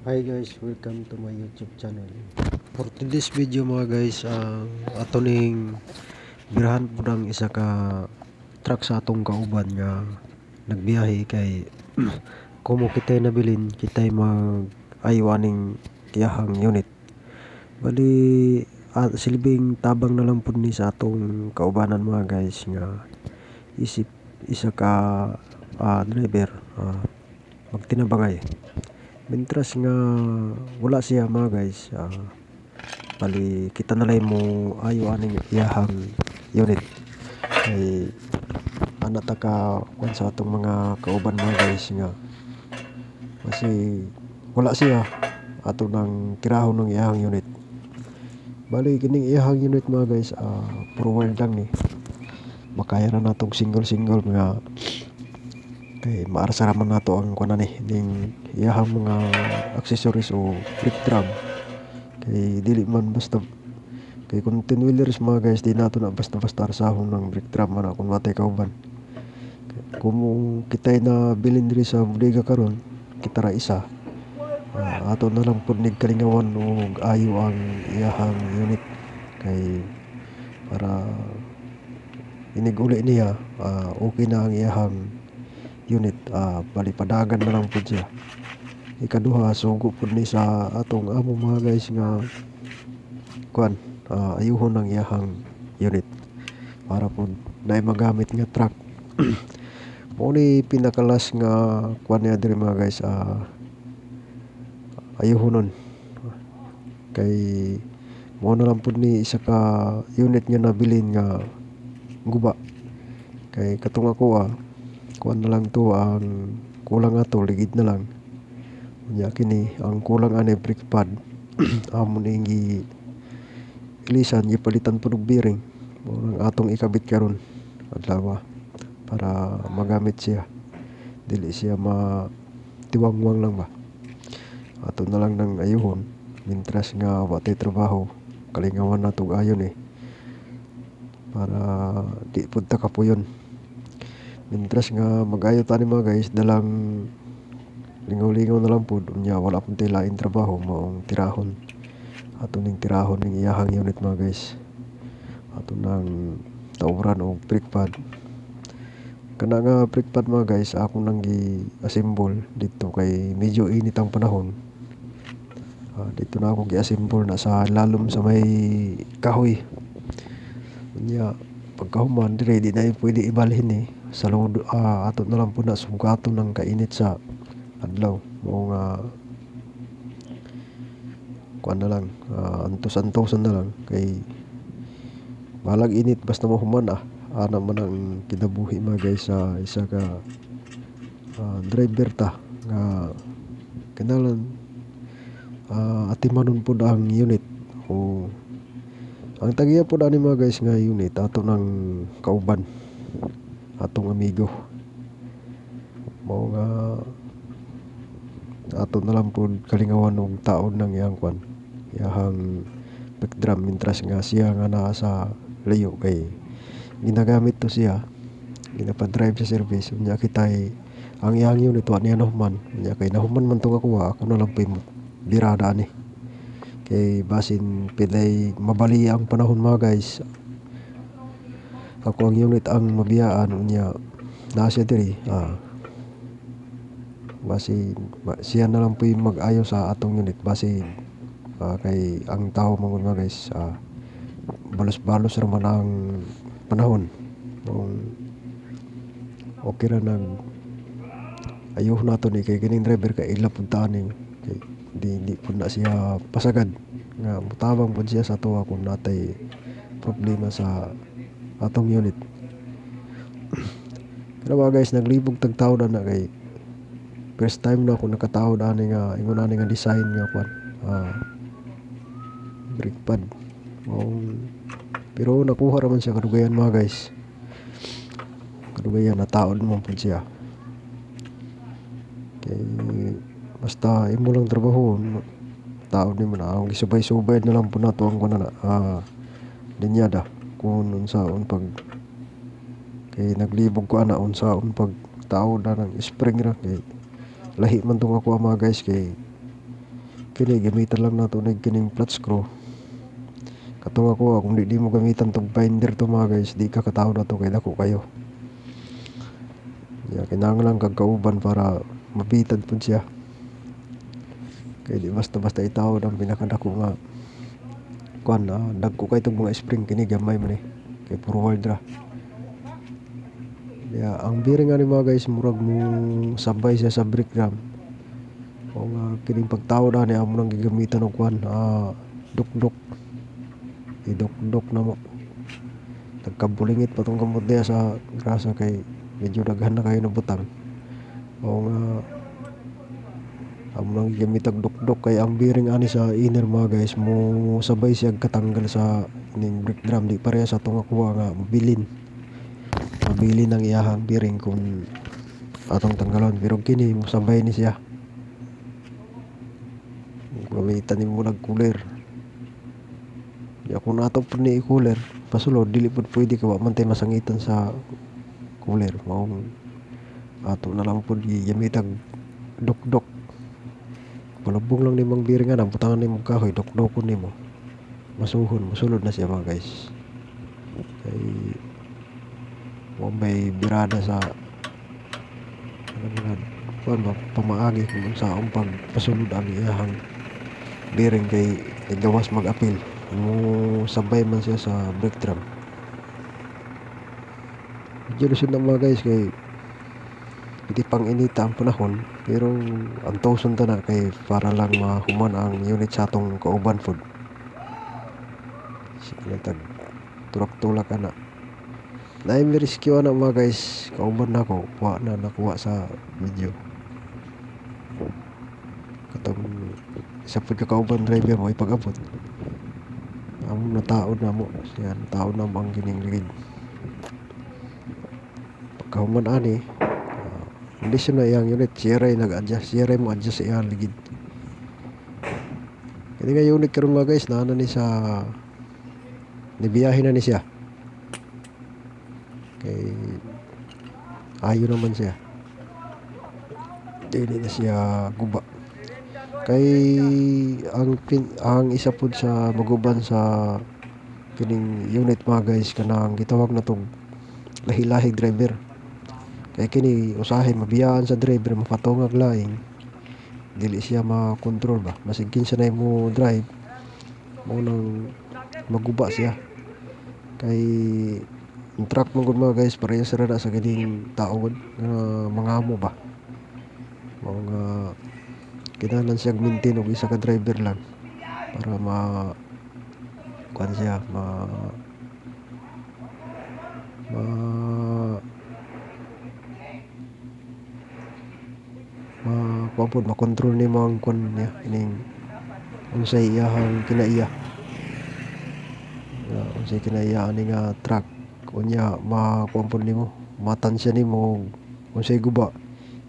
Hi guys, welcome to my YouTube channel. For today's video mga guys, ato ning birahan po ng isa ka truck sa atong kauban nga nagbiyahe kay kumo kita'y nabilin, kita'y mag aywaning tiyahang unit. Bali, silbing tabang na lang po ni sa atong kaubanan mga guys nga isip isa ka driver magtinabangay. Mintras nga wala siya mga guys, bali kita nalay mo ayo aning iyahang unit kay ana ta ka kung sa atong mga kauban mga guys nga kasi wala siya ato nang tirahon ng iyahang unit. Bali kining iyahang unit mga guys, forward lang ni makaya na natong single nga kay maarsa raman nato ang kuan ni ning iyahang mga accessories o brake drum kay dili man basta kay kung 10 wheelers mga guys di nato na basta-basta arsahon ng brake drum man kung matay kauban. Kung kita'y na bilin diri sa bodega karon kita ra isa, ato na lang pud nig kalingawan og ayo ang iyahang unit kay para inig uli niya okay na ang iyahang unit, bali padagan na lang pud siya. Ikaduha sugo pud ni sa atong amo mga guys nga kuan, ayuhon ng iyahang unit para pud naay magamit nga truck. Mo ni pinakalas nga kuan niya diri mga guys, ayuhonon kay mo na lang pud ni isa ka unit nga nabilin nga guba kay katong ako kuan na lang to ang kulang ato ligid na lang unya kini ang kulang ani brake pad amo ning ilisan gipalitan pud og bearing mo nang atong ikabit karon adlaw para magamit siya dili siya tiwangwang lang ba ato na lang nang ayuhon mintras nga wa tay trabaho kalingawan nato ayon para di pud ta kapuyon. Mintras nga mag-ayo tani mga guys dalang lingaw-lingaw na lang pud unya wala pud tay lain trabaho maong tirahon ato ning tirahon ning iyahang unit mga guys ato nang tauran og brake pad. Kana nga brake pad mga guys ako nang gi-assemble dito kay medyo init ang panahon. Dito na ako gi-assemble na sa lalom sa may kahoy unya pagkahuman dire di na pwede ibalhin sa lodo, ato na lang po na sugaton ng kainit sa adlaw mo nga kuan na lang, antos-antosan na lang kay balag init basta mahuman ana man ang kinabuhi mga guys sa isa ka driver ta nga kanalan atimanon pud ang unit o ang tagiya pud ani mga guys nga unit ato ng kauban atong amigo mao nga ato na lang pud kalingawan og taon ng iyang kwan iyahang brake drum mintras nga siya nga naa sa layo kay ginagamit to siya ginapadrive sa service unya kitay ang iyang unit wa niya nahuman unya kay nahuman man to ako na lang pay birada ani kay basin pilay mabali ang panahon mga guys ako ang unit ang mabiyaan unya naa siya diri basin siya na lang po yung mag-ayo sa atong unit basin kay ang tao mga guys balos-balos raman ang panahon kung okay ra nag ayuh nato ni kay kining driver kay ila pud tani kay di pud na siya pasagad nga mutabang pud siya sa tuwa kung natay problema sa atong unit. Pero mga guys naglibog tag taon na kay first time na ako nakataod ani nga ingon ani nga design nga kwan brake pad pero nakuha raman siya kadugayan mga guys kadugayan nataod naman pud siya kay basta imo lang trabaho taod ni mo na ang gisubay-subay na lang po nato ang kuno na linyada kung unsaon pag kay naglibog ko ana unsaon pag taod na ng spring ra kay lahi man tong ako mga guys kay kini gamitan lang nato nig kining flat screw. Katong ako kung di mo gamitan tong binder to mga guys, di ka kataw na to kay dako kayo. Kinahanglan kag kauban para mabitad pud siya. Kay di basta-basta itawod ang pinakadako nga kuan, dagko kay itong mga spring, kini gamay man kay puro wire ra. Ang bearing ani mga guys murag mo sabay siya sa brake drum. O nga kining pagtawod ani amo nang gigamitan og kuan, dukdok. Idukdok na mo. Nagkabulingit pa tong kamot diya sa grasa kay medyo daghan na kayo na butang. O nga amo nang gigamit og dukdok kay ang bearing ani sa inner mga guys mo sabay siya katanggal sa ning brake drum. Di pareha sa atong kuha nga mabilin ang iyahang bearing kung atong tanggalon, pero kini mo sabay ni siya. Gamitan nimo nag cooler. Kung ato po ni cooler pasulod, dili pud pwede ka wa man tay masangitan sa cooler. Mao ato na lang pud gigamit ang dukdok. Palubong lang nimong bearing ana, butangan nimo kahoy, dukdokon nimo. Masuhon, mosulod na siya mga guys. Kay may birada sa pamaagi kung saan pagpasulod ang iyahang bearing kay gawas mag-apil mo sabay man siya sa brake drum. Medyo lusod na mga guys kay hindi pang inita ang panahon, pero ang tawson ta na kay para lang mahuman ang unit sa atong kauban food. Sige tag tulak-tulak ana. Na-may rescue na mga guys, kauban na ako, nakuha sa video. Katong isa po kauban driver mo ipag-abot. Amo nataod na mo, siya nataod na mo ang gining ligid. Pagkahuman ani, hindi siya na iyang unit, siya rin nag-adjust, siya rin mo adjust sa iyang ligid. Kaya nga unit karon mga guys, naana ni sa nibiyahin na ni siya. Kay ayo naman siya, dili na siya guba. Kay ang isa pud sa maguban sa kining unit mga guys kanang gitawag na tong lahi-lahig driver. Kay kini usahay mabiyaan sa driver, mapatongag laing dili siya makontrol ba, masig kinsa na mo drive mo nang maguba siya. Kay yung truck mo gud mga guys parehas ra na sa kining taon mga amo ba, mga kinahanglan siya maintain og isa ka driver lang para kuan siya makontrol nimo ang kuan niya ining unsay iyahang kinaiya. Unsay kinaiya ani nga truck unya makumpon nimo, matansya nimo unsay guba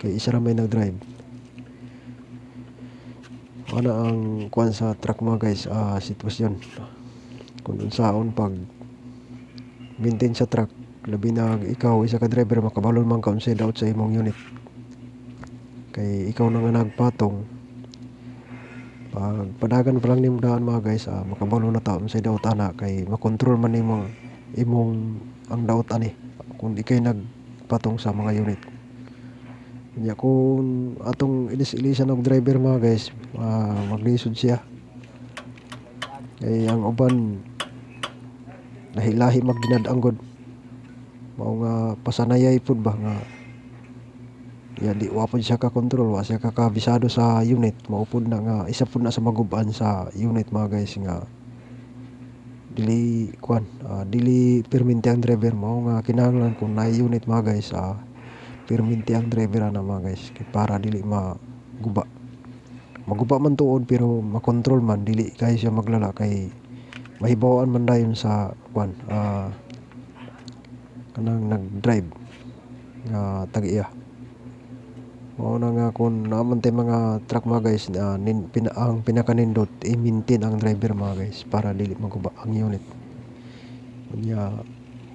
kay isa ra may nag-drive. Ana ang kuan sa truck mga guys, sitwasyon kung unsaon pag maintain sa truck, labi na ikaw isa ka driver makabalon man ka unsay daot sa imong unit. Kay ikaw na nga nagpatong, pag padagan pa lang nimo daan mga guys, makabalo na ta unsay daot ana kay makontrol man nimo imong ang daot ani kung di kay nagpatong sa mga unit. Nya kung atong ilis-ilisan og driver mga guys, maglisod siya. Kay ang uban lahi-lahi magginad-anggod. Mao nga pasanayay pud ba nga di wa pud siya ka control, wa siya kakabisado sa unit. Mao pud na nga isa pud na sa magub-an sa unit mga guys nga dili perminti ang driver. Mao nga kinahanglan kung naay unit mga guys, perminti ang driver ana mga guys kay para dili maguba man tuod pero makontrol man, dili kay siya maglala kay mahibawan man dayon sa kanang nag-drive nga tag-iya. Mao na nga kung naman tay mga truck mga guys, ang pinakanindot i-maintain ang driver mga guys para dili maguba ang unit. Kanya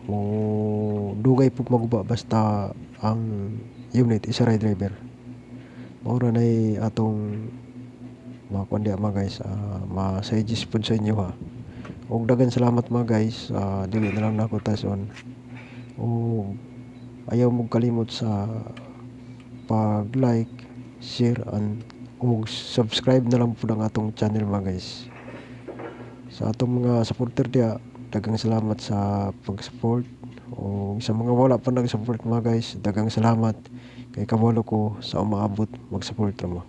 mo dugay po maguba basta ang unit isa ray driver. Mao ra nay atong kuan diha mga guys, ma-suggest pud sa inyo ha. Ug daghang salamat mga guys, dili na lang nako tason. Ug ayaw mo kalimot sa pag-like, share, and ug subscribe na lang pud ang atong channel mga guys. Sa atong mga supporter diha, daghang salamat sa pag-support. O sa mga wala pa nag-support mga guys, daghang salamat kay kabalo ko sa umaabot mag-support ra mo.